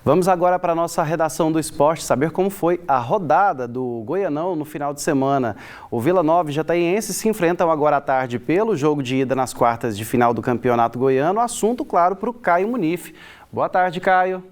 Vamos agora para a nossa redação do esporte, saber como foi a rodada do Goianão no final de semana. O Vila Nova e Jataiense se enfrentam agora à tarde pelo jogo de ida nas quartas de final do Campeonato Goiano. Assunto, claro, para o Caio Munif. Boa tarde, Caio.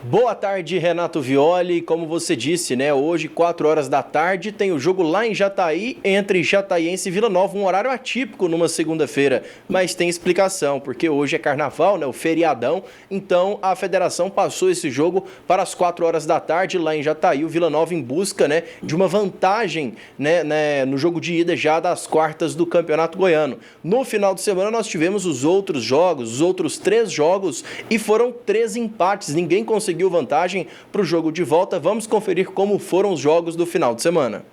Boa tarde, Renato Violi. Como você disse, né? Hoje, 4 horas da tarde, tem o jogo lá em Jataí, entre Jataiense e Vila Nova, um horário atípico numa segunda-feira. Mas tem explicação, porque hoje é carnaval, né? O feriadão. Então, a federação passou esse jogo para as 4 horas da tarde, lá em Jataí. O Vila Nova em busca, né, de uma vantagem, né, no jogo de ida já das quartas do Campeonato Goiano. No final de semana, nós tivemos os outros jogos, os outros 3 jogos, e foram 3 empates. Ninguém conseguiu vantagem para o jogo de volta. Vamos conferir como foram os jogos do final de semana.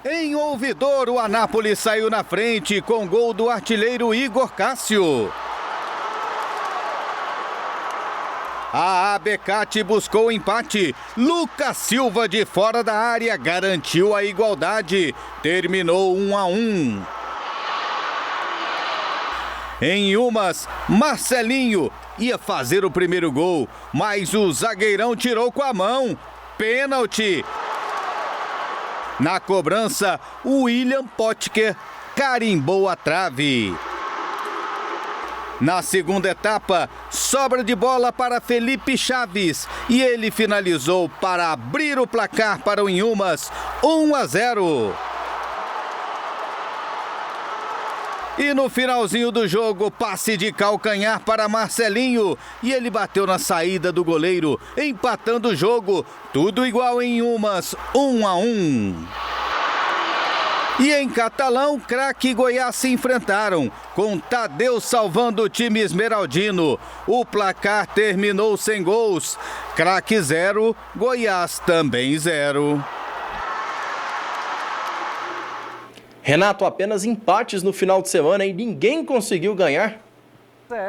Em Ouvidor, o Anápolis saiu na frente com gol do artilheiro Igor Cássio. A Abecate buscou o empate. Lucas Silva, de fora da área, garantiu a igualdade. Terminou 1-1. Em Umas, Marcelinho ia fazer o primeiro gol, mas o zagueirão tirou com a mão. Pênalti. Na cobrança, o William Potker carimbou a trave. Na segunda etapa, sobra de bola para Felipe Chaves e ele finalizou para abrir o placar para o Inhumas, 1-0. E no finalzinho do jogo, passe de calcanhar para Marcelinho e ele bateu na saída do goleiro, empatando o jogo, tudo igual em Umas, 1-1. E em Catalão, Craque e Goiás se enfrentaram, com Tadeu salvando o time esmeraldino. O placar terminou sem gols, Craque 0, Goiás também 0. Renato, apenas empates no final de semana e ninguém conseguiu ganhar.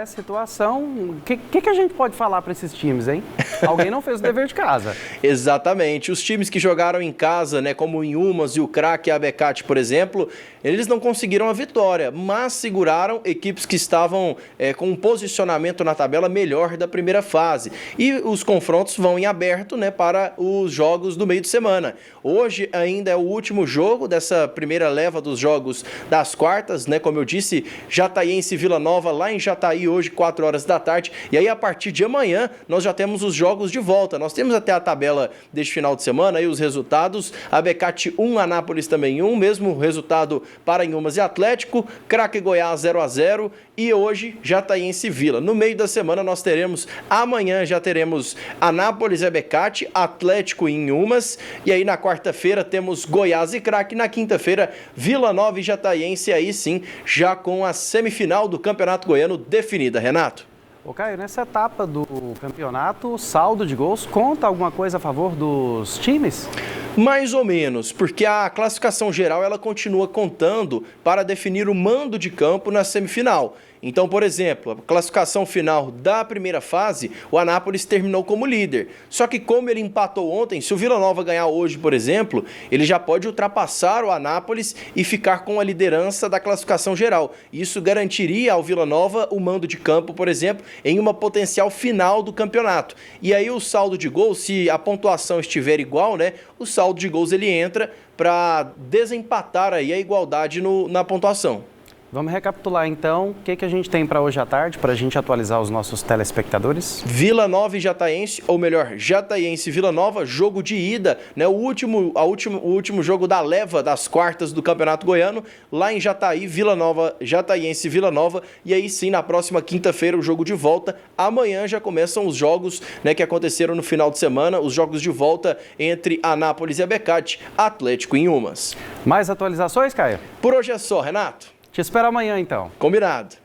Situação... O que a gente pode falar para esses times, hein? Alguém não fez o dever de casa. Exatamente. Os times que jogaram em casa, né, como o Inhumas e o Craque e a Abecate, por exemplo, eles não conseguiram a vitória, mas seguraram equipes que estavam com um posicionamento na tabela melhor da primeira fase. E os confrontos vão em aberto, né, para os jogos do meio de semana. Hoje ainda é o último jogo dessa primeira leva dos jogos das quartas, né, como eu disse, Jataiense e Vila Nova lá em Jataí, hoje 4 horas da tarde. E aí a partir de amanhã nós já temos os jogos de volta. Nós temos até a tabela deste final de semana e os resultados. Abecate 1, Anápolis também 1, mesmo resultado para Inhumas e Atlético, Craque Goiás 0-0 e hoje Jataiense e Vila. No meio da semana nós teremos, amanhã já teremos Anápolis e Abecate, Atlético e Inhumas, e aí na quarta-feira temos Goiás e Craque, na quinta-feira Vila Nova e Jataiense, aí sim, já com a semifinal do Campeonato Goiano definida. Renato? Ô Caio, nessa etapa do campeonato, o saldo de gols conta alguma coisa a favor dos times? Mais ou menos, porque a classificação geral ela continua contando para definir o mando de campo na semifinal. Então, por exemplo, a classificação final da primeira fase, o Anápolis terminou como líder. Só que como ele empatou ontem, se o Vila Nova ganhar hoje, por exemplo, ele já pode ultrapassar o Anápolis e ficar com a liderança da classificação geral. Isso garantiria ao Vila Nova o mando de campo, por exemplo, em uma potencial final do campeonato. E aí o saldo de gols, se a pontuação estiver igual, né, o saldo de gols ele entra para desempatar aí a igualdade na pontuação. Vamos recapitular então, o que a gente tem para hoje à tarde, para a gente atualizar os nossos telespectadores? Vila Nova e Jataiense, ou melhor, Jataiense e Vila Nova, jogo de ida, né? O último jogo da leva das quartas do Campeonato Goiano, lá em Jataí, Vila Nova, Jataiense e Vila Nova, e aí sim, na próxima quinta-feira, o jogo de volta. Amanhã já começam os jogos, né, que aconteceram no final de semana, os jogos de volta entre Anápolis e Abecate, Atlético e Inhumas. Mais atualizações, Caio? Por hoje é só, Renato. Te espero amanhã, então. Combinado.